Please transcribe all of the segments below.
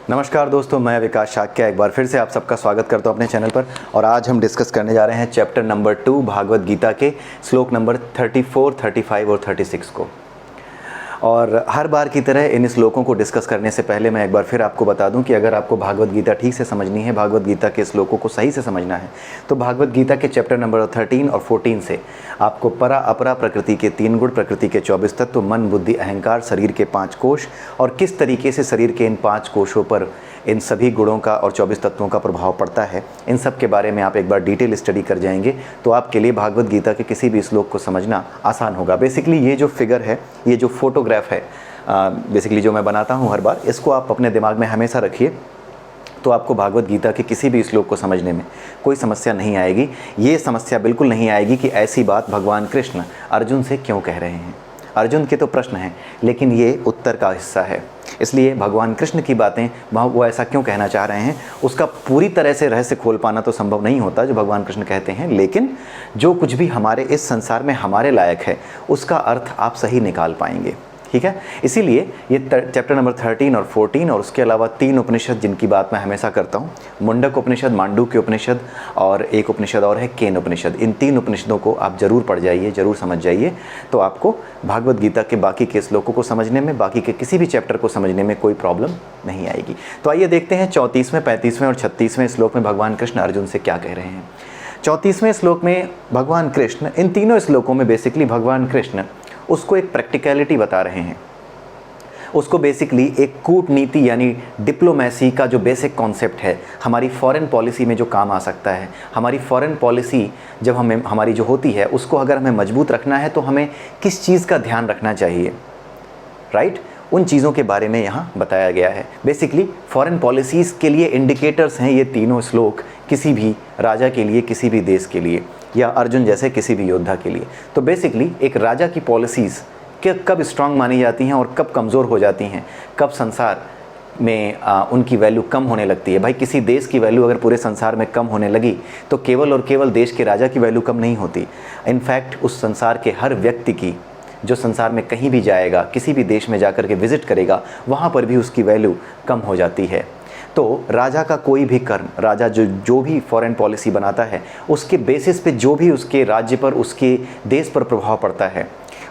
नमस्कार दोस्तों, मैं विकास शाक्य एक बार फिर से आप सबका स्वागत करता हूं अपने चैनल पर। और आज हम डिस्कस करने जा रहे हैं चैप्टर नंबर 2 भागवत गीता के श्लोक नंबर 34, 35 और 36 को। और हर बार की तरह इन श्लोकों को डिस्कस करने से पहले मैं एक बार फिर आपको बता दूं कि अगर आपको भागवत गीता ठीक से समझनी है, भागवत गीता के श्लोकों को सही से समझना है, तो भागवत गीता के चैप्टर नंबर 13 और 14 से आपको परा अपरा प्रकृति के 3 गुण, प्रकृति के 24 तत्व, मन बुद्धि अहंकार, शरीर के 5 कोश और किस तरीके से शरीर के इन 5 कोशों पर इन सभी गुणों का और 24 तत्वों का प्रभाव पड़ता है, इन सब के बारे में आप एक बार डिटेल स्टडी कर जाएंगे तो आपके लिए भागवत गीता के किसी भी श्लोक को समझना आसान होगा। बेसिकली ये जो फिगर है, ये जो फोटोग्राफ है बेसिकली जो मैं बनाता हूँ हर बार, इसको आप अपने दिमाग में हमेशा रखिए, तो आपको भागवत गीता के किसी भी श्लोक को समझने में कोई समस्या नहीं आएगी। ये समस्या बिल्कुल नहीं आएगी कि ऐसी बात भगवान कृष्ण अर्जुन से क्यों कह रहे हैं। अर्जुन के तो प्रश्न हैं, लेकिन ये उत्तर का हिस्सा है, इसलिए भगवान कृष्ण की बातें वो ऐसा क्यों कहना चाह रहे हैं उसका पूरी तरह से रहस्य खोल पाना तो संभव नहीं होता जो भगवान कृष्ण कहते हैं, लेकिन जो कुछ भी हमारे इस संसार में हमारे लायक है उसका अर्थ आप सही निकाल पाएंगे। ठीक है, इसीलिए ये चैप्टर नंबर 13 और 14 और उसके अलावा 3 उपनिषद जिनकी बात मैं हमेशा करता हूँ, मुंडक उपनिषद, मांडूक्य उपनिषद और एक उपनिषद और है केन उपनिषद। इन 3 उपनिषदों को आप जरूर पढ़ जाइए, जरूर समझ जाइए, तो आपको भागवत गीता के बाकी के श्लोकों को समझने में, बाकी के किसी भी चैप्टर को समझने में कोई प्रॉब्लम नहीं आएगी। तो आइए देखते हैं 34वें, 35वें और 36वें श्लोक में भगवान कृष्ण अर्जुन से क्या कह रहे हैं। 34वें श्लोक में भगवान कृष्ण, इन तीनों श्लोकों में बेसिकली भगवान कृष्ण उसको एक प्रैक्टिकलिटी बता रहे हैं, उसको बेसिकली एक कूटनीति यानी डिप्लोमेसी का जो बेसिक कॉन्सेप्ट है, हमारी फॉरेन पॉलिसी में जो काम आ सकता है। हमारी फॉरेन पॉलिसी जब हमारी जो होती है उसको अगर हमें मजबूत रखना है तो हमें किस चीज़ का ध्यान रखना चाहिए, राइट, उन चीज़ों के बारे में यहाँ बताया गया है। बेसिकली फॉरेन पॉलिसीज़ के लिए इंडिकेटर्स हैं ये तीनों श्लोक, किसी भी राजा के लिए, किसी भी देश के लिए, या अर्जुन जैसे किसी भी योद्धा के लिए। तो बेसिकली एक राजा की पॉलिसीज़ कब स्ट्रांग मानी जाती हैं और कब कमज़ोर हो जाती हैं, कब संसार में उनकी वैल्यू कम होने लगती है। भाई किसी देश की वैल्यू अगर पूरे संसार में कम होने लगी तो केवल और केवल देश के राजा की वैल्यू कम नहीं होती, इनफैक्ट उस संसार के हर व्यक्ति की, जो संसार में कहीं भी जाएगा, किसी भी देश में जाकर के विज़िट करेगा, वहाँ पर भी उसकी वैल्यू कम हो जाती है। तो राजा का कोई भी कर्म, राजा जो भी फॉरेन पॉलिसी बनाता है, उसके बेसिस पे जो भी उसके राज्य पर, उसके देश पर प्रभाव पड़ता है,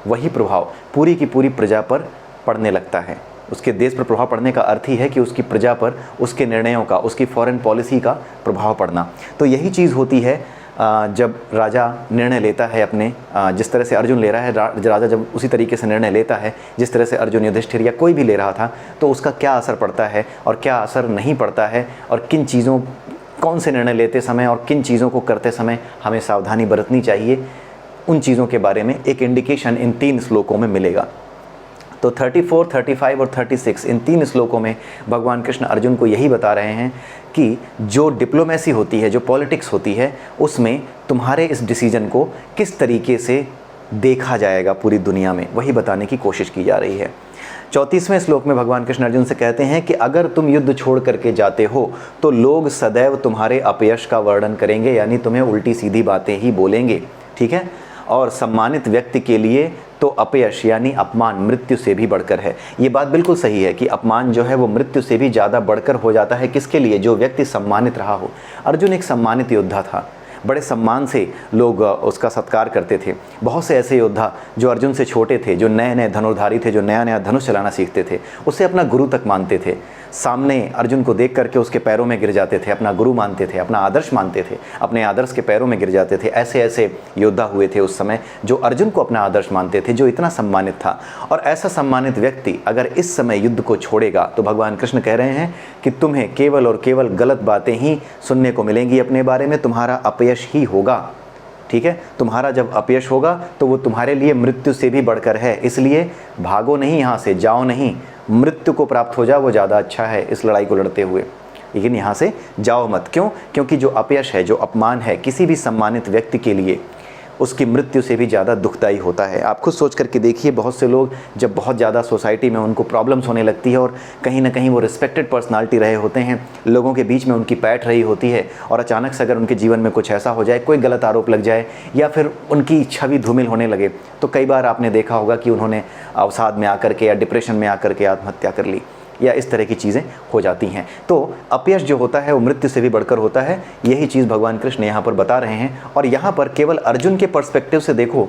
वही प्रभाव पूरी की पूरी प्रजा पर पड़ने लगता है। उसके देश पर प्रभाव पड़ने का अर्थ ही है कि उसकी प्रजा पर उसके निर्णयों का, उसकी फॉरेन पॉलिसी का प्रभाव पड़ना। तो यही चीज़ होती है जब राजा निर्णय लेता है अपने, जिस तरह से अर्जुन ले रहा है, राजा जब उसी तरीके से निर्णय लेता है जिस तरह से अर्जुन, युधिष्ठिर या कोई भी ले रहा था, तो उसका क्या असर पड़ता है और क्या असर नहीं पड़ता है, और किन चीज़ों, कौन से निर्णय लेते समय और किन चीज़ों को करते समय हमें सावधानी बरतनी चाहिए, उन चीज़ों के बारे में एक इंडिकेशन इन 3 श्लोकों में मिलेगा। तो 34, 35 और 36 इन 3 श्लोकों में भगवान कृष्ण अर्जुन को यही बता रहे हैं कि जो डिप्लोमेसी होती है, जो पॉलिटिक्स होती है, उसमें तुम्हारे इस डिसीजन को किस तरीके से देखा जाएगा पूरी दुनिया में, वही बताने की कोशिश की जा रही है। 34वें श्लोक में भगवान कृष्ण अर्जुन से कहते हैं कि अगर तुम युद्ध छोड़ करके जाते हो तो लोग सदैव तुम्हारे अपयश का वर्णन करेंगे, यानी तुम्हें उल्टी सीधी बातें ही बोलेंगे। ठीक है, और सम्मानित व्यक्ति के लिए तो अपयश यानी अपमान मृत्यु से भी बढ़कर है। ये बात बिल्कुल सही है कि अपमान जो है वो मृत्यु से भी ज़्यादा बढ़कर हो जाता है। किसके लिए? जो व्यक्ति सम्मानित रहा हो। अर्जुन एक सम्मानित योद्धा था, बड़े सम्मान से लोग उसका सत्कार करते थे। बहुत से ऐसे योद्धा जो अर्जुन से छोटे थे, जो नए नए धनुर्धारी थे, जो नया नया धनुष चलाना सीखते थे, उसे अपना गुरु तक मानते थे। सामने अर्जुन को देख करके उसके पैरों में गिर जाते थे, अपना गुरु मानते थे, अपना आदर्श मानते थे, अपने आदर्श के पैरों में गिर जाते थे। ऐसे ऐसे योद्धा हुए थे उस समय जो अर्जुन को अपना आदर्श मानते थे, जो इतना सम्मानित था। और ऐसा सम्मानित व्यक्ति अगर इस समय युद्ध को छोड़ेगा तो भगवान कृष्ण कह रहे हैं कि तुम्हें केवल और केवल गलत बातें ही सुनने को मिलेंगी अपने बारे में, तुम्हारा अपयश ही होगा। ठीक है, तुम्हारा जब अपयश होगा तो वो तुम्हारे लिए मृत्यु से भी बढ़कर है। इसलिए भागो नहीं, यहाँ से जाओ नहीं, मृत्यु को प्राप्त हो जाओ, वो ज़्यादा अच्छा है इस लड़ाई को लड़ते हुए, लेकिन यहाँ से जाओ मत। क्यों? क्योंकि जो अपयश है, जो अपमान है किसी भी सम्मानित व्यक्ति के लिए, उसकी मृत्यु से भी ज़्यादा दुखदायी होता है। आप खुद सोच करके देखिए, बहुत से लोग जब बहुत ज़्यादा सोसाइटी में उनको प्रॉब्लम्स होने लगती है और कहीं ना कहीं वो रिस्पेक्टेड पर्सनालिटी रहे होते हैं, लोगों के बीच में उनकी पैठ रही होती है, और अचानक से अगर उनके जीवन में कुछ ऐसा हो जाए, कोई गलत आरोप लग जाए या फिर उनकी छवि धूमिल होने लगे, तो कई बार आपने देखा होगा कि उन्होंने अवसाद में आकर के या डिप्रेशन में आकर के आत्महत्या कर ली। या इस तरह की चीज़ें हो जाती हैं। तो अपयश जो होता है वो मृत्यु से भी बढ़कर होता है, यही चीज़ भगवान कृष्ण यहाँ पर बता रहे हैं। और यहाँ पर केवल अर्जुन के पर्सपेक्टिव से देखो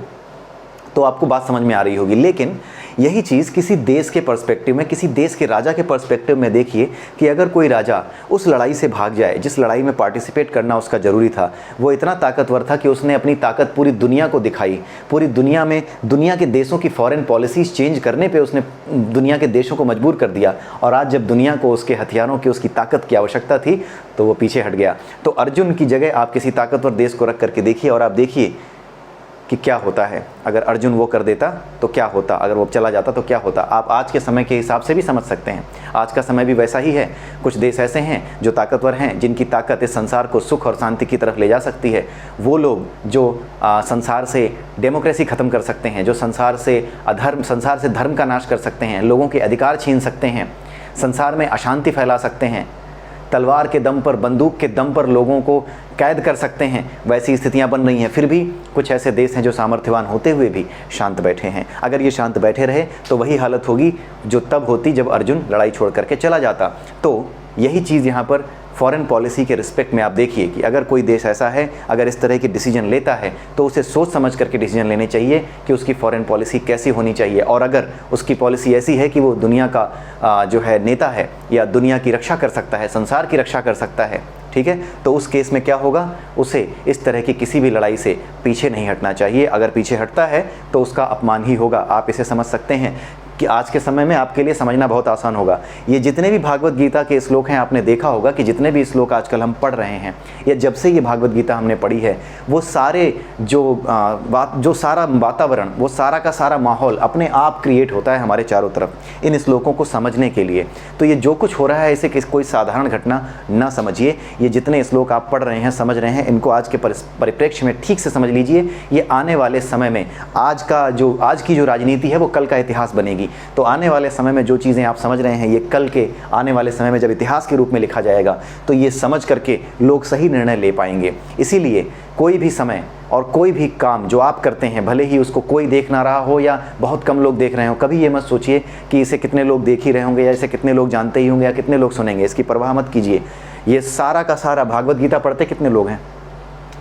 तो आपको बात समझ में आ रही होगी, लेकिन यही चीज़ किसी देश के पर्सपेक्टिव में, किसी देश के राजा के पर्सपेक्टिव में देखिए कि अगर कोई राजा उस लड़ाई से भाग जाए जिस लड़ाई में पार्टिसिपेट करना उसका ज़रूरी था, वो इतना ताकतवर था कि उसने अपनी ताकत पूरी दुनिया को दिखाई, पूरी दुनिया में दुनिया के देशों की फॉरेन पॉलिसीज़ चेंज करने पे उसने दुनिया के देशों को मजबूर कर दिया। और आज जब दुनिया को उसके हथियारों की, उसकी ताकत की आवश्यकता थी तो वो पीछे हट गया। तो अर्जुन की जगह आप किसी ताकतवर देश को रख करके देखिए और आप देखिए कि क्या होता है। अगर अर्जुन वो कर देता तो क्या होता, अगर वो चला जाता तो क्या होता। आप आज के समय के हिसाब से भी समझ सकते हैं, आज का समय भी वैसा ही है। कुछ देश ऐसे हैं जो ताकतवर हैं, जिनकी ताकत इस संसार को सुख और शांति की तरफ ले जा सकती है। वो लोग जो संसार से डेमोक्रेसी ख़त्म कर सकते हैं, जो संसार से धर्म का नाश कर सकते हैं, लोगों के अधिकार छीन सकते हैं, संसार में अशांति फैला सकते हैं, तलवार के दम पर, बंदूक के दम पर लोगों को कैद कर सकते हैं, वैसी स्थितियां बन रही हैं। फिर भी कुछ ऐसे देश हैं जो सामर्थ्यवान होते हुए भी शांत बैठे हैं। अगर ये शांत बैठे रहे तो वही हालत होगी जो तब होती जब अर्जुन लड़ाई छोड़ करके चला जाता। तो यही चीज़ यहाँ पर फॉरेन पॉलिसी के रिस्पेक्ट में आप देखिए कि अगर कोई देश ऐसा है, अगर इस तरह की डिसीजन लेता है तो उसे सोच समझ करके डिसीजन लेने चाहिए कि उसकी फॉरेन पॉलिसी कैसी होनी चाहिए। और अगर उसकी पॉलिसी ऐसी है कि वो दुनिया का जो है नेता है या दुनिया की रक्षा कर सकता है, संसार की रक्षा कर सकता है, ठीक है, तो उस केस में क्या होगा, उसे इस तरह की किसी भी लड़ाई से पीछे नहीं हटना चाहिए। अगर पीछे हटता है तो उसका अपमान ही होगा। आप इसे समझ सकते हैं कि आज के समय में आपके लिए समझना बहुत आसान होगा। ये जितने भी भागवत गीता के श्लोक हैं, आपने देखा होगा कि जितने भी श्लोक आजकल हम पढ़ रहे हैं या जब से ये भागवत गीता हमने पढ़ी है, वो सारे जो सारा वातावरण, वो सारा का सारा माहौल अपने आप क्रिएट होता है हमारे चारों तरफ इन श्लोकों को समझने के लिए। तो ये जो कुछ हो रहा है इसे कोई साधारण घटना ना समझिए। ये जितने श्लोक आप पढ़ रहे हैं, समझ रहे हैं, इनको आज के परिप्रेक्ष्य में ठीक से समझ लीजिए। ये आने वाले समय में आज की जो राजनीति है वो कल का इतिहास बनेगी। तो आने वाले समय में जो चीज़ें आप समझ रहे हैं, ये कल के आने वाले समय में जब इतिहास के रूप में लिखा जाएगा तो ये समझ करके लोग सही निर्णय ले पाएंगे। इसीलिए कोई भी समय और कोई भी काम जो आप करते हैं, भले ही उसको कोई देख ना रहा हो या बहुत कम लोग देख रहे हो, कभी ये मत सोचिए कि इसे कितने लोग देख ही रहे होंगे या इसे कितने लोग जानते ही होंगे या कितने लोग सुनेंगे। इसकी परवाह मत कीजिए। ये सारा का सारा भागवत गीता पढ़ते कितने लोग हैं,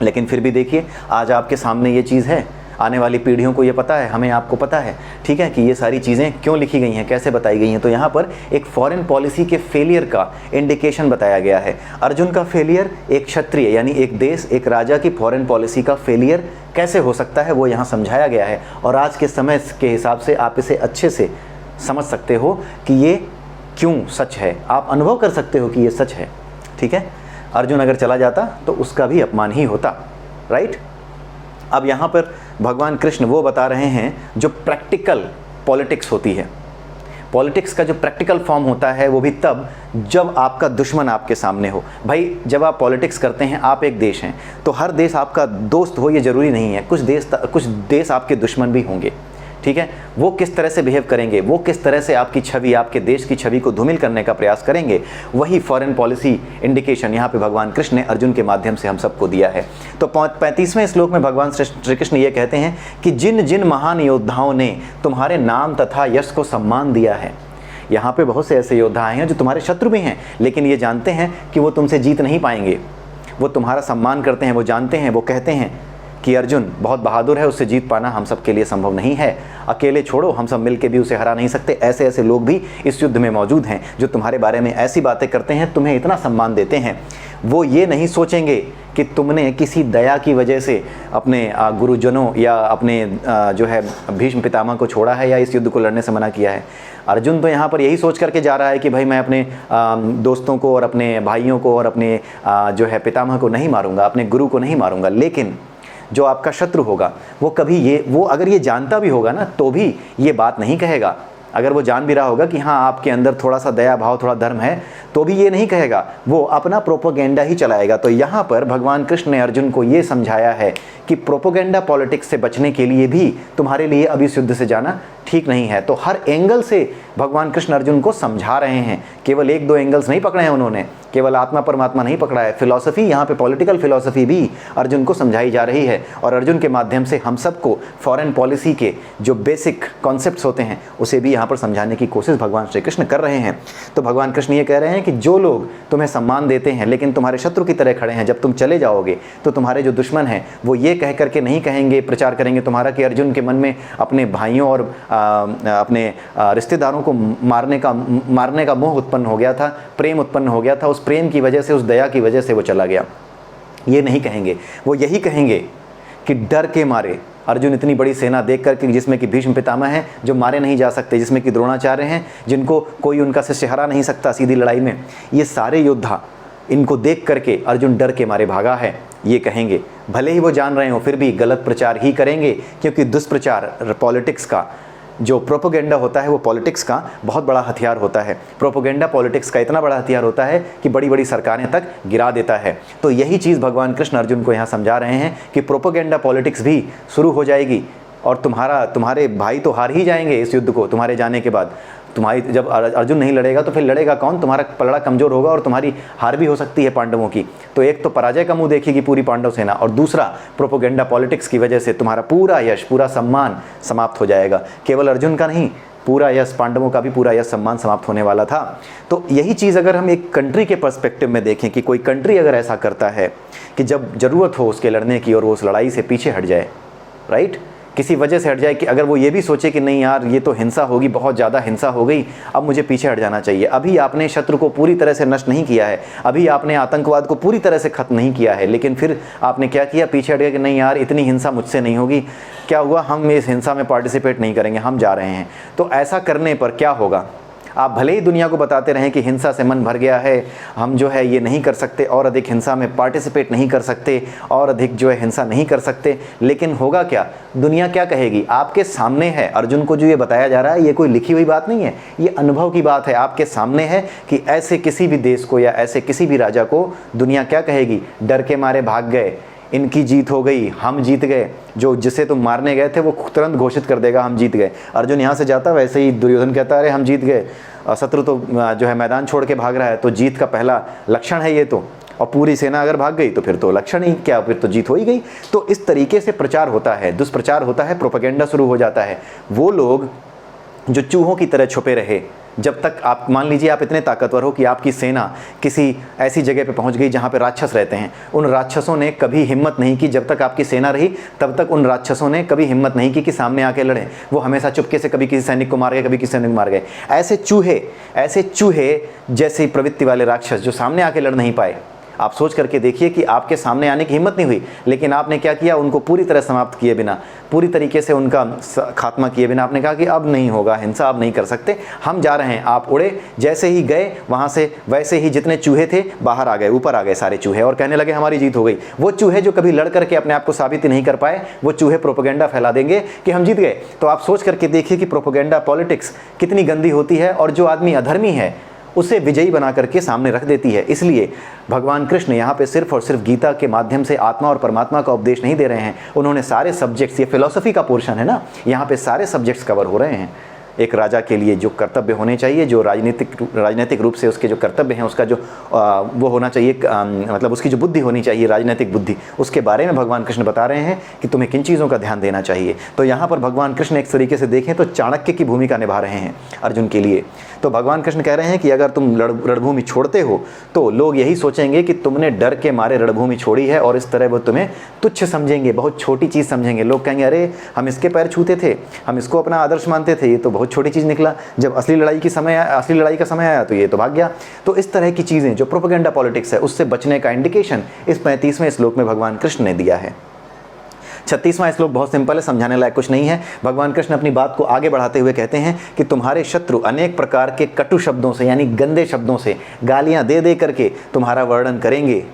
लेकिन फिर भी देखिए आज आपके सामने ये चीज़ है। आने वाली पीढ़ियों को ये पता है, हमें आपको पता है, ठीक है, कि ये सारी चीज़ें क्यों लिखी गई हैं, कैसे बताई गई हैं। तो यहाँ पर एक फॉरेन पॉलिसी के फेलियर का इंडिकेशन बताया गया है। अर्जुन का फेलियर, एक क्षत्रिय यानी एक देश, एक राजा की फॉरेन पॉलिसी का फेलियर कैसे हो सकता है वो यहाँ समझाया गया है। और आज के समय के हिसाब से आप इसे अच्छे से समझ सकते हो कि ये क्यों सच है, आप अनुभव कर सकते हो कि ये सच है, ठीक है। अर्जुन अगर चला जाता तो उसका भी अपमान ही होता, राइट। अब यहाँ पर भगवान कृष्ण वो बता रहे हैं जो प्रैक्टिकल पॉलिटिक्स होती है। पॉलिटिक्स का जो प्रैक्टिकल फॉर्म होता है वो भी तब जब आपका दुश्मन आपके सामने हो। भाई जब आप पॉलिटिक्स करते हैं, आप एक देश हैं, तो हर देश आपका दोस्त हो ये ज़रूरी नहीं है। कुछ देश आपके दुश्मन भी होंगे, ठीक है। वो किस तरह से बिहेव करेंगे, वो किस तरह से आपकी छवि, आपके देश की छवि को धूमिल करने का प्रयास करेंगे, वही फॉरेन पॉलिसी इंडिकेशन यहाँ पे भगवान कृष्ण ने अर्जुन के माध्यम से हम सबको दिया है। तो 35वें श्लोक में भगवान श्री कृष्ण ये कहते हैं कि जिन जिन महान योद्धाओं ने तुम्हारे नाम तथा यश को सम्मान दिया है। यहाँ पे बहुत से ऐसे योद्धा हैं जो तुम्हारे शत्रु भी हैं, लेकिन ये जानते हैं कि वो तुमसे जीत नहीं पाएंगे। वो तुम्हारा सम्मान करते हैं, वो जानते हैं, वो कहते हैं कि अर्जुन बहुत बहादुर है, उससे जीत पाना हम सब के लिए संभव नहीं है। अकेले छोड़ो, हम सब मिलके भी उसे हरा नहीं सकते। ऐसे ऐसे लोग भी इस युद्ध में मौजूद हैं जो तुम्हारे बारे में ऐसी बातें करते हैं, तुम्हें इतना सम्मान देते हैं। वो ये नहीं सोचेंगे कि तुमने किसी दया की वजह से अपने गुरुजनों या अपने जो है भीष्म पितामह को छोड़ा है या इस युद्ध को लड़ने से मना किया है। अर्जुन तो यहाँ पर यही सोच करके जा रहा है कि भाई मैं अपने दोस्तों को और अपने भाइयों को और अपने जो है पितामह को नहीं मारूंगा, अपने गुरु को नहीं मारूंगा। लेकिन जो आपका शत्रु होगा वो अगर ये जानता भी होगा ना तो भी ये बात नहीं कहेगा। अगर वो जान भी रहा होगा कि हाँ आपके अंदर थोड़ा सा दया भाव, थोड़ा धर्म है, तो भी ये नहीं कहेगा, वो अपना प्रोपोगेंडा ही चलाएगा। तो यहाँ पर भगवान कृष्ण ने अर्जुन को ये समझाया है कि प्रोपोगेंडा पॉलिटिक्स से बचने के लिए भी तुम्हारे लिए अब इस युद्ध से जाना ठीक नहीं है। तो हर एंगल से भगवान कृष्ण अर्जुन को समझा रहे हैं, केवल एक दो एंगल्स नहीं पकड़े हैं उन्होंने, केवल आत्मा परमात्मा नहीं पकड़ा है, फिलॉसफी, यहाँ पे पॉलिटिकल फिलॉसफी भी अर्जुन को समझाई जा रही है। और अर्जुन के माध्यम से हम सबको फॉरेन पॉलिसी के जो बेसिक कॉन्सेप्ट्स होते हैं उसे भी यहाँ पर समझाने की कोशिश भगवान श्री कृष्ण कर रहे हैं। तो भगवान कृष्ण ये कह रहे हैं कि जो लोग तुम्हें सम्मान देते हैं लेकिन तुम्हारे शत्रु की तरह खड़े हैं, जब तुम चले जाओगे तो तुम्हारे जो दुश्मन हैं वो ये कह करके नहीं कहेंगे, प्रचार करेंगे तुम्हारा कि अर्जुन के मन में अपने भाइयों और अपने रिश्तेदारों को मारने का मोह उत्पन्न हो गया था, प्रेम उत्पन्न हो गया था, उस प्रेम की वजह से, उस दया की वजह से वो चला गया। ये नहीं कहेंगे, वो यही कहेंगे कि डर के मारे अर्जुन इतनी बड़ी सेना देख करके, जिसमें कि भीष्म पितामह हैं जो मारे नहीं जा सकते, जिसमें कि द्रोणाचार्य हैं जिनको कोई उनका शिष्य हरा नहीं सकता सीधी लड़ाई में, ये सारे योद्धा, इनको देख करके अर्जुन डर के मारे भागा है, ये कहेंगे। भले ही वो जान रहे हो फिर भी गलत प्रचार ही करेंगे, क्योंकि दुष्प्रचार पॉलिटिक्स का जो प्रोपोगेंडा होता है वो पॉलिटिक्स का बहुत बड़ा हथियार होता है। प्रोपोगेंडा पॉलिटिक्स का इतना बड़ा हथियार होता है कि बड़ी बड़ी सरकारें तक गिरा देता है। तो यही चीज़ भगवान कृष्ण अर्जुन को यहाँ समझा रहे हैं कि प्रोपोगेंडा पॉलिटिक्स भी शुरू हो जाएगी और तुम्हारे भाई तो हार ही जाएंगे इस युद्ध को तुम्हारे जाने के बाद। जब अर्जुन नहीं लड़ेगा तो फिर लड़ेगा कौन? तुम्हारा पलड़ा कमज़ोर होगा और तुम्हारी हार भी हो सकती है पांडवों की। तो एक तो पराजय का मुंह देखेगी पूरी पांडव सेना, और दूसरा प्रोपोगेंडा पॉलिटिक्स की वजह से तुम्हारा पूरा यश, पूरा सम्मान समाप्त हो जाएगा। केवल अर्जुन का नहीं, पूरा यश, पांडवों का भी पूरा यश सम्मान समाप्त होने वाला था। तो यही चीज़ अगर हम एक कंट्री के पर्सपेक्टिव में देखें कि कोई कंट्री अगर ऐसा करता है कि जब ज़रूरत हो उसके लड़ने की और वो उस लड़ाई से पीछे हट जाए, राइट, किसी वजह से हट जाए, कि अगर वो ये भी सोचे कि नहीं यार ये तो हिंसा होगी, बहुत ज़्यादा हिंसा हो गई, अब मुझे पीछे हट जाना चाहिए। अभी आपने शत्रु को पूरी तरह से नष्ट नहीं किया है, अभी आपने आतंकवाद को पूरी तरह से खत्म नहीं किया है, लेकिन फिर आपने क्या किया? पीछे हट गया कि नहीं यार इतनी हिंसा मुझसे नहीं होगी, क्या हुआ, हम इस हिंसा में पार्टिसिपेट नहीं करेंगे, हम जा रहे हैं। तो ऐसा करने पर क्या होगा? आप भले ही दुनिया को बताते रहें कि हिंसा से मन भर गया है, हम जो है ये नहीं कर सकते, और अधिक हिंसा में पार्टिसिपेट नहीं कर सकते, और अधिक जो है हिंसा नहीं कर सकते, लेकिन होगा क्या? दुनिया क्या कहेगी? आपके सामने है, अर्जुन को जो ये बताया जा रहा है ये कोई लिखी हुई बात नहीं है, ये अनुभव की बात है, आपके सामने है कि ऐसे किसी भी देश को या ऐसे किसी भी राजा को दुनिया क्या कहेगी? डर के मारे भाग गए, इनकी जीत हो गई, हम जीत गए। जो जिसे तुम मारने गए थे वो तुरंत घोषित कर देगा हम जीत गए। अर्जुन यहाँ से जाता, वैसे ही दुर्योधन कहता अरे हम जीत गए, शत्रु तो जो है मैदान छोड़ के भाग रहा है, तो जीत का पहला लक्षण है ये तो। और पूरी सेना अगर भाग गई तो फिर तो लक्षण ही क्या, फिर तो जीत हो ही गई। तो इस तरीके से प्रचार होता है, दुष्प्रचार होता है, प्रोपेगेंडा शुरू हो जाता है। वो लोग जो चूहों की तरह छुपे रहे, जब तक आप मान लीजिए आप इतने ताकतवर हो कि आपकी सेना किसी ऐसी जगह पे पहुंच गई जहां पे राक्षस रहते हैं, उन राक्षसों ने कभी हिम्मत नहीं की, जब तक आपकी सेना रही तब तक उन राक्षसों ने कभी हिम्मत नहीं की कि सामने आके लड़ें। वो हमेशा चुपके से कभी किसी सैनिक को मार गए, कभी किसी सैनिक को मार गए। ऐसे चूहे जैसी प्रवृत्ति वाले राक्षस जो सामने आके लड़ नहीं पाए, आप सोच करके देखिए कि आपके सामने आने की हिम्मत नहीं हुई, लेकिन आपने क्या किया? उनको पूरी तरह समाप्त किए बिना, पूरी तरीके से उनका खात्मा किए बिना आपने कहा कि अब नहीं होगा हिंसा, अब नहीं कर सकते, हम जा रहे हैं। आप उड़े, जैसे ही गए वहाँ से वैसे ही जितने चूहे थे बाहर आ गए, ऊपर आ गए सारे चूहे, और कहने लगे हमारी जीत हो गई। वो चूहे जो कभी लड़ करके अपने आप को साबित नहीं कर पाए, वो चूहे प्रोपेगेंडा फैला देंगे कि हम जीत गए। तो आप सोच करके देखिए कि प्रोपेगेंडा पॉलिटिक्स कितनी गंदी होती है, और जो आदमी अधर्मी है उसे विजयी बना करके सामने रख देती है। इसलिए भगवान कृष्ण यहाँ पे सिर्फ और सिर्फ गीता के माध्यम से आत्मा और परमात्मा का उपदेश नहीं दे रहे हैं, उन्होंने सारे सब्जेक्ट्स, ये फिलॉसफी का पोर्शन है ना, यहाँ पे सारे सब्जेक्ट्स कवर हो रहे हैं। एक राजा के लिए जो कर्तव्य होने चाहिए, जो राजनीतिक रूप से उसके जो कर्तव्य हैं, उसका जो वो होना चाहिए, मतलब उसकी जो बुद्धि होनी चाहिए, राजनीतिक बुद्धि, उसके बारे में भगवान कृष्ण बता रहे हैं कि तुम्हें किन चीज़ों का ध्यान देना चाहिए। तो यहाँ पर भगवान कृष्ण एक तरीके से देखें तो चाणक्य की भूमिका निभा रहे हैं अर्जुन के लिए। तो भगवान कृष्ण कह रहे हैं कि अगर तुम रणभूमि छोड़ते हो तो लोग यही सोचेंगे कि तुमने डर के मारे रणभूमि छोड़ी है, और इस तरह वो तुम्हें तुच्छ समझेंगे, बहुत छोटी चीज़ समझेंगे। लोग कहेंगे अरे हम इसके पैर छूते थे, हम इसको अपना आदर्श मानते थे, ये तो बहुत छोटी चीज़ निकला, जब असली लड़ाई का समय आया तो ये तो भाग गया। तो इस तरह की चीज़ें जो प्रोपेगेंडा पॉलिटिक्स है, उससे बचने का इंडिकेशन इस 35वें श्लोक में भगवान कृष्ण ने दिया है। 36वां श्लोक बहुत सिंपल है, समझाने लायक कुछ नहीं है। भगवान कृष्ण अपनी बात को आगे बढ़ाते हुए कहते हैं कि तुम्हारे शत्रु अनेक प्रकार के कटु शब्दों से, यानी गंदे शब्दों से, गालियां दे दे करके तुम्हारा वर्णन करेंगे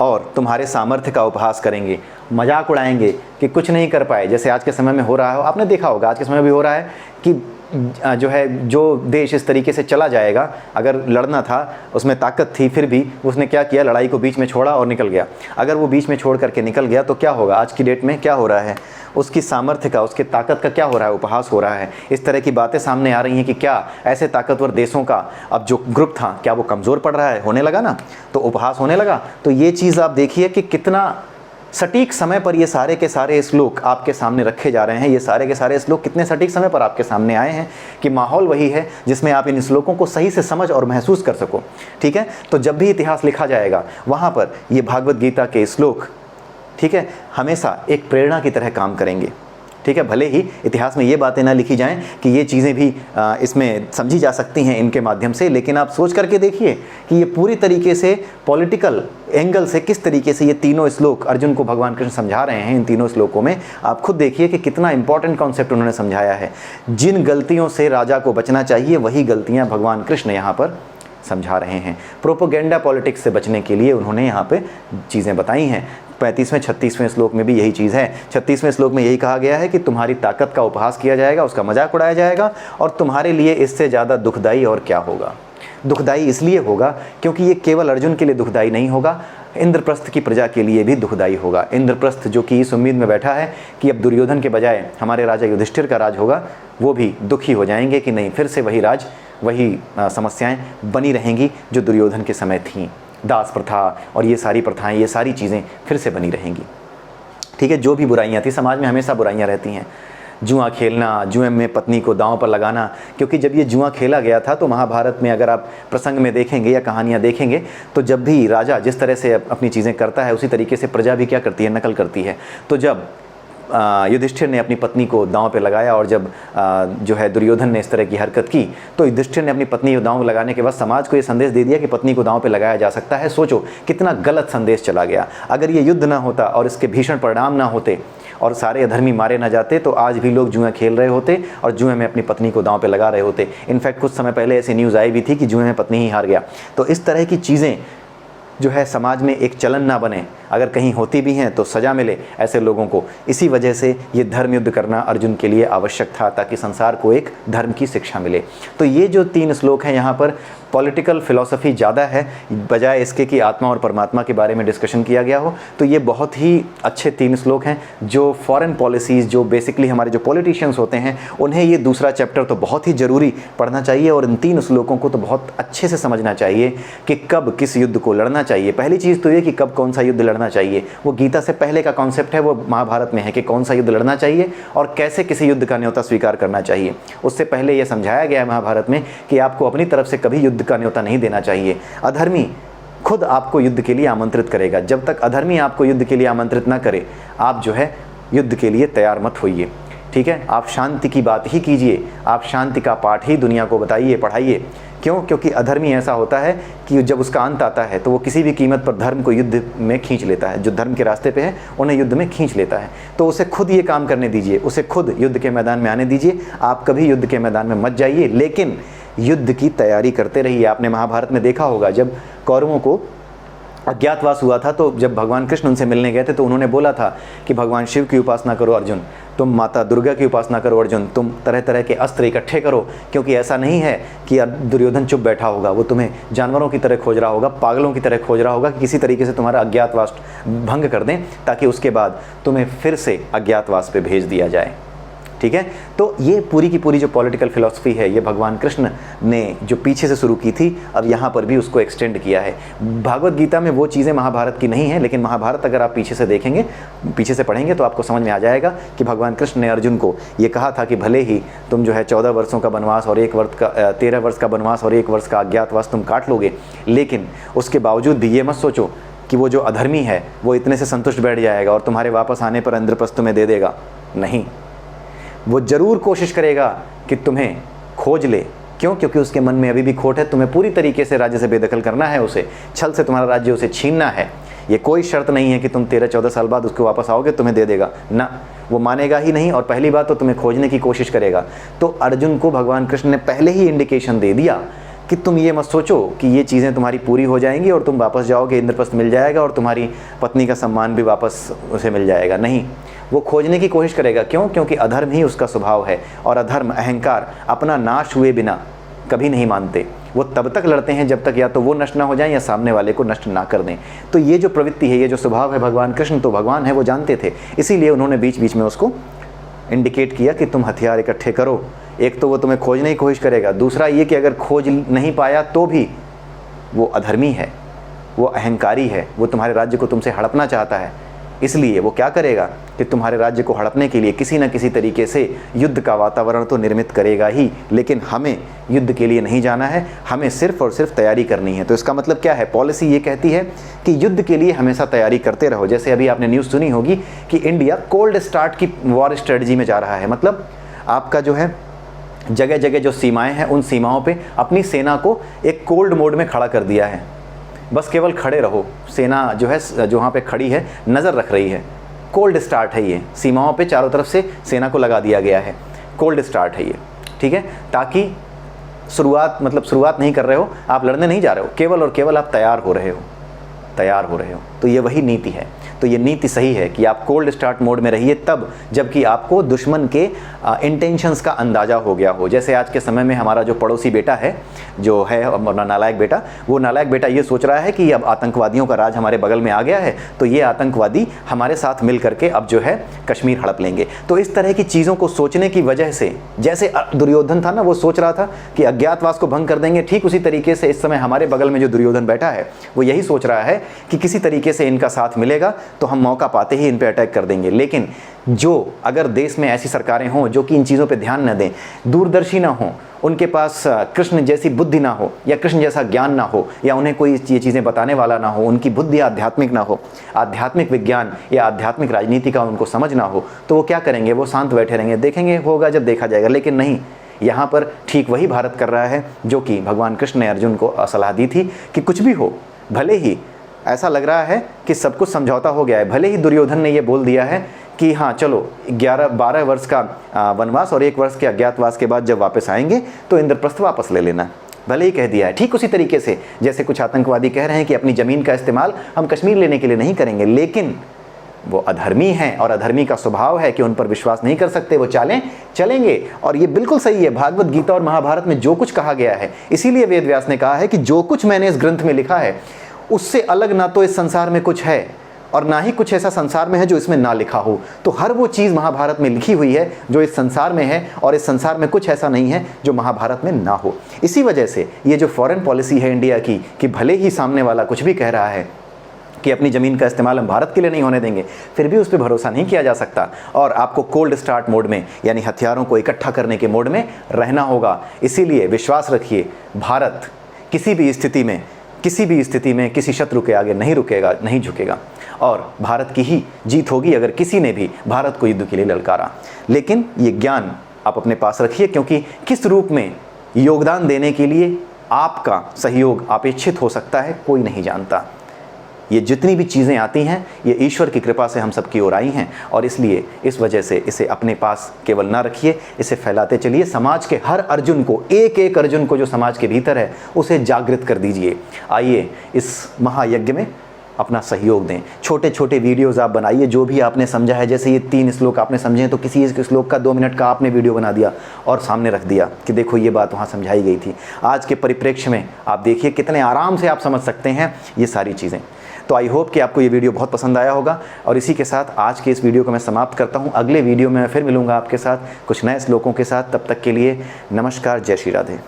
और तुम्हारे सामर्थ्य का उपहास करेंगे, मजाक उड़ाएंगे कि कुछ नहीं कर पाए। जैसे आज के समय में हो रहा हो, आपने देखा होगा आज के समय में भी हो रहा है कि जो है जो देश इस तरीके से चला जाएगा, अगर लड़ना था उसमें ताकत थी फिर भी उसने क्या किया, लड़ाई को बीच में छोड़ा और निकल गया। अगर वो बीच में छोड़ करके निकल गया तो क्या होगा, आज की डेट में क्या हो रहा है, उसकी सामर्थ्य का, उसकी ताकत का क्या हो रहा है, उपहास हो रहा है। इस तरह की बातें सामने आ रही हैं कि क्या ऐसे ताकतवर देशों का अब जो ग्रुप था क्या वो कमज़ोर पड़ रहा है, होने लगा ना, तो उपहास होने लगा। तो ये चीज़ आप देखिए कि कितना सटीक समय पर ये सारे के सारे श्लोक आपके सामने रखे जा रहे हैं। ये सारे के सारे श्लोक कितने सटीक समय पर आपके सामने आए हैं कि माहौल वही है जिसमें आप इन श्लोकों को सही से समझ और महसूस कर सको। ठीक है, तो जब भी इतिहास लिखा जाएगा वहाँ पर ये भागवत गीता के श्लोक, ठीक है, हमेशा एक प्रेरणा की तरह काम करेंगे। ठीक है, भले ही इतिहास में ये बातें ना लिखी जाएं कि ये चीज़ें भी इसमें समझी जा सकती हैं इनके माध्यम से, लेकिन आप सोच करके देखिए कि ये पूरी तरीके से पॉलिटिकल एंगल से किस तरीके से ये तीनों श्लोक अर्जुन को भगवान कृष्ण समझा रहे हैं। इन तीनों श्लोकों में आप खुद देखिए कि कितना इंपॉर्टेंट कॉन्सेप्ट उन्होंने समझाया है। जिन गलतियों से राजा को बचना चाहिए वही गलतियाँ भगवान कृष्ण यहाँ पर समझा रहे हैं। प्रोपोगेंडा पॉलिटिक्स से बचने के लिए उन्होंने यहाँ पे चीज़ें बताई हैं। 35वें 36वें श्लोक में भी यही चीज़ है। 36वें श्लोक में यही कहा गया है कि तुम्हारी ताकत का उपहास किया जाएगा, उसका मजाक उड़ाया जाएगा, और तुम्हारे लिए इससे ज़्यादा दुखदाई और क्या होगा। दुखदाई इसलिए होगा क्योंकि ये केवल अर्जुन के लिए दुखदाई नहीं होगा, इंद्रप्रस्थ की प्रजा के लिए भी दुखदाई होगा। इंद्रप्रस्थ जो कि इस उम्मीद में बैठा है कि अब दुर्योधन के बजाय हमारे राजा युधिष्ठिर का राज होगा, वो भी दुखी हो जाएंगे कि नहीं, फिर से वही राज, वही समस्याएं बनी रहेंगी जो दुर्योधन के समय थीं। दास प्रथा और ये सारी प्रथाएं, ये सारी चीज़ें फिर से बनी रहेंगी। ठीक है, जो भी बुराइयां थी, समाज में हमेशा बुराइयां रहती हैं। जुआ खेलना, जुए में पत्नी को दांव पर लगाना, क्योंकि जब ये जुआ खेला गया था तो महाभारत में अगर आप प्रसंग में देखेंगे या कहानियाँ देखेंगे तो जब भी राजा जिस तरह से अपनी चीज़ें करता है उसी तरीके से प्रजा भी क्या करती है, नकल करती है। तो जब युधिष्ठिर ने अपनी पत्नी को दांव पे लगाया और जब जो है दुर्योधन ने इस तरह की हरकत की, तो युधिष्ठिर ने अपनी पत्नी को दांव लगाने के बाद समाज को ये संदेश दे दिया कि पत्नी को दांव पे लगाया जा सकता है। सोचो कितना गलत संदेश चला गया। अगर ये युद्ध ना होता और इसके भीषण परिणाम ना होते और सारे अधर्मी मारे ना जाते तो आज भी लोग जुए खेल रहे होते और जुए में अपनी पत्नी को दांव पे लगा रहे होते। इनफैक्ट कुछ समय पहले ऐसी न्यूज़ आई भी थी कि जुए में पत्नी ही हार गया। तो इस तरह की चीज़ें जो है समाज में एक चलन ना बने, अगर कहीं होती भी हैं तो सज़ा मिले ऐसे लोगों को। इसी वजह से ये धर्म युद्ध करना अर्जुन के लिए आवश्यक था, ताकि संसार को एक धर्म की शिक्षा मिले। तो ये जो 3 श्लोक हैं, यहाँ पर पॉलिटिकल फिलॉसफी ज़्यादा है बजाय इसके कि आत्मा और परमात्मा के बारे में डिस्कशन किया गया हो। तो ये बहुत ही अच्छे 3 श्लोक हैं जो फॉरेन पॉलिसीज़, जो बेसिकली हमारे जो पॉलिटिशियंस होते हैं, उन्हें ये दूसरा चैप्टर तो बहुत ही ज़रूरी पढ़ना चाहिए और इन 3 श्लोकों को तो बहुत अच्छे से समझना चाहिए कि कब किस युद्ध को लड़ना चाहिए। पहली चीज़ तो ये कि कब कौन सा युद्ध लड़ना चाहिए, वो गीता से पहले का कॉन्सेप्ट है, वो महाभारत में है कि कौन सा युद्ध लड़ना चाहिए और कैसे किसी युद्ध का न्योता स्वीकार करना चाहिए। उससे पहले ये समझाया गया है महाभारत में कि आपको अपनी तरफ से कभी युद्ध का न्योता नहीं देना चाहिए। अधर्मी खुद आपको युद्ध के लिए आमंत्रित करेगा। जब तक अधर्मी आपको युद्ध के लिए आमंत्रित ना करे, आप जो है युद्ध के लिए तैयार मत होइए। ठीक है, आप शांति की बात ही कीजिए, आप शांति का पाठ ही दुनिया को बताइए, पढ़ाइए। क्यों? क्योंकि अधर्मी ऐसा होता है कि जब उसका अंत आता है तो वो किसी भी कीमत पर धर्म को युद्ध में खींच लेता है। जो धर्म के रास्ते पे है उन्हें युद्ध में खींच लेता है। तो उसे खुद ये काम करने दीजिए, उसे खुद युद्ध के मैदान में आने दीजिए। आप कभी युद्ध के मैदान में मत जाइए, लेकिन युद्ध की तैयारी करते रहिए। आपने महाभारत में देखा होगा, जब कौरवों को अज्ञातवास हुआ था तो जब भगवान कृष्ण उनसे मिलने गए थे तो उन्होंने बोला था कि भगवान शिव की उपासना करो अर्जुन, तुम माता दुर्गा की उपासना करो अर्जुन, तुम तरह तरह के अस्त्र इकट्ठे करो, क्योंकि ऐसा नहीं है कि दुर्योधन चुप बैठा होगा, वो तुम्हें जानवरों की तरह खोज रहा होगा, पागलों की तरह खोज रहा होगा कि किसी तरीके से तुम्हारा अज्ञातवास भंग कर दें ताकि उसके बाद तुम्हें फिर से अज्ञातवास पे भेज दिया जाए। ठीक है, तो ये पूरी की पूरी जो पॉलिटिकल फिलॉसफी है, ये भगवान कृष्ण ने जो पीछे से शुरू की थी, अब यहाँ पर भी उसको एक्सटेंड किया है। भागवत गीता में वो चीज़ें महाभारत की नहीं है, लेकिन महाभारत अगर आप पीछे से देखेंगे, पीछे से पढ़ेंगे तो आपको समझ में आ जाएगा कि भगवान कृष्ण ने अर्जुन को ये कहा था कि भले ही तुम जो है 14 वर्षों का वनवास और 13 वर्ष का वनवास और 1 वर्ष का अज्ञातवास तुम काट लोगे, लेकिन उसके बावजूद भी ये मत सोचो कि वो जो अधर्मी है वो इतने से संतुष्ट बैठ जाएगा और तुम्हारे वापस आने पर इंद्रप्रस्थ तुम्हें दे देगा। नहीं, वो ज़रूर कोशिश करेगा कि तुम्हें खोज ले। क्यों? क्योंकि उसके मन में अभी भी खोट है। तुम्हें पूरी तरीके से राज्य से बेदखल करना है, उसे छल से तुम्हारा राज्य उसे छीनना है। ये कोई शर्त नहीं है कि तुम 13-14 साल बाद उसको वापस आओगे तुम्हें दे देगा ना, वो मानेगा ही नहीं। और पहली बात तो तुम्हें खोजने की कोशिश करेगा। तो अर्जुन को भगवान कृष्ण ने पहले ही इंडिकेशन दे दिया कि तुम ये मत सोचो कि ये चीज़ें तुम्हारी पूरी हो जाएंगी और तुम वापस जाओगे, इंद्रप्रस्थ मिल जाएगा और तुम्हारी पत्नी का सम्मान भी वापस उसे मिल जाएगा। नहीं, वो खोजने की कोशिश करेगा। क्यों? क्योंकि अधर्म ही उसका स्वभाव है, और अधर्म, अहंकार अपना नाश हुए बिना कभी नहीं मानते। वो तब तक लड़ते हैं जब तक या तो वो नष्ट ना हो जाएं या सामने वाले को नष्ट ना कर दें। तो ये जो प्रवृत्ति है, ये जो स्वभाव है, भगवान कृष्ण तो भगवान है, वो जानते थे, इसीलिए उन्होंने बीच बीच में उसको इंडिकेट किया कि तुम हथियार इकट्ठे करो। एक तो वो तुम्हें खोजने की कोशिश करेगा, दूसरा ये कि अगर खोज नहीं पाया तो भी वो अधर्मी है, वो अहंकारी है, वो तुम्हारे राज्य को तुमसे हड़पना चाहता है। इसलिए वो क्या करेगा कि तुम्हारे राज्य को हड़पने के लिए किसी न किसी तरीके से युद्ध का वातावरण तो निर्मित करेगा ही। लेकिन हमें युद्ध के लिए नहीं जाना है, हमें सिर्फ और सिर्फ तैयारी करनी है। तो इसका मतलब क्या है? पॉलिसी ये कहती है कि युद्ध के लिए हमेशा तैयारी करते रहो। जैसे अभी आपने न्यूज़ सुनी होगी कि इंडिया कोल्ड स्टार्ट की वॉर स्ट्रेटजी में जा रहा है। मतलब आपका जो है जगह जगह जो सीमाएं हैं, उन सीमाओं पे अपनी सेना को एक कोल्ड मोड में खड़ा कर दिया है। बस केवल खड़े रहो, सेना जो है जो वहाँ पे खड़ी है नज़र रख रही है। कोल्ड स्टार्ट है ये, सीमाओं पे चारों तरफ से सेना को लगा दिया गया है। कोल्ड स्टार्ट है ये, ठीक है, ताकि शुरुआत नहीं कर रहे हो, आप लड़ने नहीं जा रहे हो, केवल और केवल आप तैयार हो रहे हो। तो ये वही नीति है। तो ये नीति सही है कि आप कोल्ड स्टार्ट मोड में रहिए तब जबकि आपको दुश्मन के इंटेंशंस का अंदाज़ा हो गया हो। जैसे आज के समय में हमारा जो पड़ोसी बेटा है, जो है नालायक बेटा, वो नालायक बेटा ये सोच रहा है कि अब आतंकवादियों का राज हमारे बगल में आ गया है, तो ये आतंकवादी हमारे साथ मिल करके अब जो है कश्मीर हड़प लेंगे। तो इस तरह की चीज़ों को सोचने की वजह से, जैसे दुर्योधन था ना, वो सोच रहा था कि अज्ञातवास को भंग कर देंगे, ठीक उसी तरीके से इस समय हमारे बगल में जो दुर्योधन बैठा है वो यही सोच रहा है कि किसी तरीके से इनका साथ मिलेगा तो हम मौका पाते ही इन पे अटैक कर देंगे। लेकिन जो अगर देश में ऐसी सरकारें हों जो कि इन चीज़ों पे ध्यान न दें, दूरदर्शी ना हों, उनके पास कृष्ण जैसी बुद्धि ना हो या कृष्ण जैसा ज्ञान ना हो, या उन्हें कोई ये चीज़ें बताने वाला ना हो, उनकी बुद्धि आध्यात्मिक ना हो, आध्यात्मिक विज्ञान या आध्यात्मिक राजनीति का उनको समझ ना हो, तो वो क्या करेंगे? वो शांत बैठे रहेंगे, देखेंगे होगा जब देखा जाएगा। लेकिन नहीं, यहाँ पर ठीक वही भारत कर रहा है जो कि भगवान कृष्ण ने अर्जुन को सलाह दी थी कि कुछ भी हो, भले ही ऐसा लग रहा है कि सब कुछ समझौता हो गया है, भले ही दुर्योधन ने ये बोल दिया है कि हाँ चलो 12 वर्ष का वनवास और 1 वर्ष के अज्ञातवास के बाद जब वापस आएंगे तो इंद्रप्रस्थ वापस ले लेना, भले ही कह दिया है। ठीक उसी तरीके से जैसे कुछ आतंकवादी कह रहे हैं कि अपनी ज़मीन का इस्तेमाल हम कश्मीर लेने के लिए नहीं करेंगे, लेकिन वो अधर्मी हैं और अधर्मी का स्वभाव है कि उन पर विश्वास नहीं कर सकते, वो चलेंगे। और ये बिल्कुल सही है, भागवत गीता और महाभारत में जो कुछ कहा गया है, इसीलिए वेद व्यास ने कहा है कि जो कुछ मैंने इस ग्रंथ में लिखा है उससे अलग ना तो इस संसार में कुछ है और ना ही कुछ ऐसा संसार में है जो इसमें ना लिखा हो। तो हर वो चीज़ महाभारत में लिखी हुई है जो इस संसार में है, और इस संसार में कुछ ऐसा नहीं है जो महाभारत में ना हो। इसी वजह से ये जो फॉरेन पॉलिसी है इंडिया की कि भले ही सामने वाला कुछ भी कह रहा है कि अपनी ज़मीन का इस्तेमाल हम भारत के लिए नहीं होने देंगे, फिर भी उस पर भरोसा नहीं किया जा सकता और आपको कोल्ड स्टार्ट मोड में, यानी हथियारों को इकट्ठा करने के मोड में रहना होगा। इसीलिए विश्वास रखिए, भारत किसी भी स्थिति में किसी शत्रु के आगे नहीं रुकेगा, नहीं झुकेगा, और भारत की ही जीत होगी अगर किसी ने भी भारत को युद्ध के लिए ललकारा। लेकिन ये ज्ञान आप अपने पास रखिए, क्योंकि किस रूप में योगदान देने के लिए आपका सहयोग अपेक्षित हो सकता है कोई नहीं जानता। ये जितनी भी चीज़ें आती हैं ये ईश्वर की कृपा से हम सब की ओर आई हैं, और इसलिए इस वजह से इसे अपने पास केवल ना रखिए, इसे फैलाते चलिए। समाज के हर अर्जुन को, एक अर्जुन को जो समाज के भीतर है, उसे जागृत कर दीजिए। आइए इस महायज्ञ में अपना सहयोग दें। छोटे छोटे वीडियोस आप बनाइए, जो भी आपने समझा है। जैसे ये 3 श्लोक आपने समझे हैं तो किसी एक श्लोक का 2 मिनट का आपने वीडियो बना दिया और सामने रख दिया कि देखो ये बात वहाँ समझाई गई थी। आज के परिप्रेक्ष्य में आप देखिए कितने आराम से आप समझ सकते हैं ये सारी चीज़ें। तो आई होप कि आपको ये वीडियो बहुत पसंद आया होगा, और इसी के साथ आज के इस वीडियो को मैं समाप्त करता हूँ। अगले वीडियो में मैं फिर मिलूँगा आपके साथ कुछ नए श्लोकों के साथ। तब तक के लिए नमस्कार, जय श्री राधे।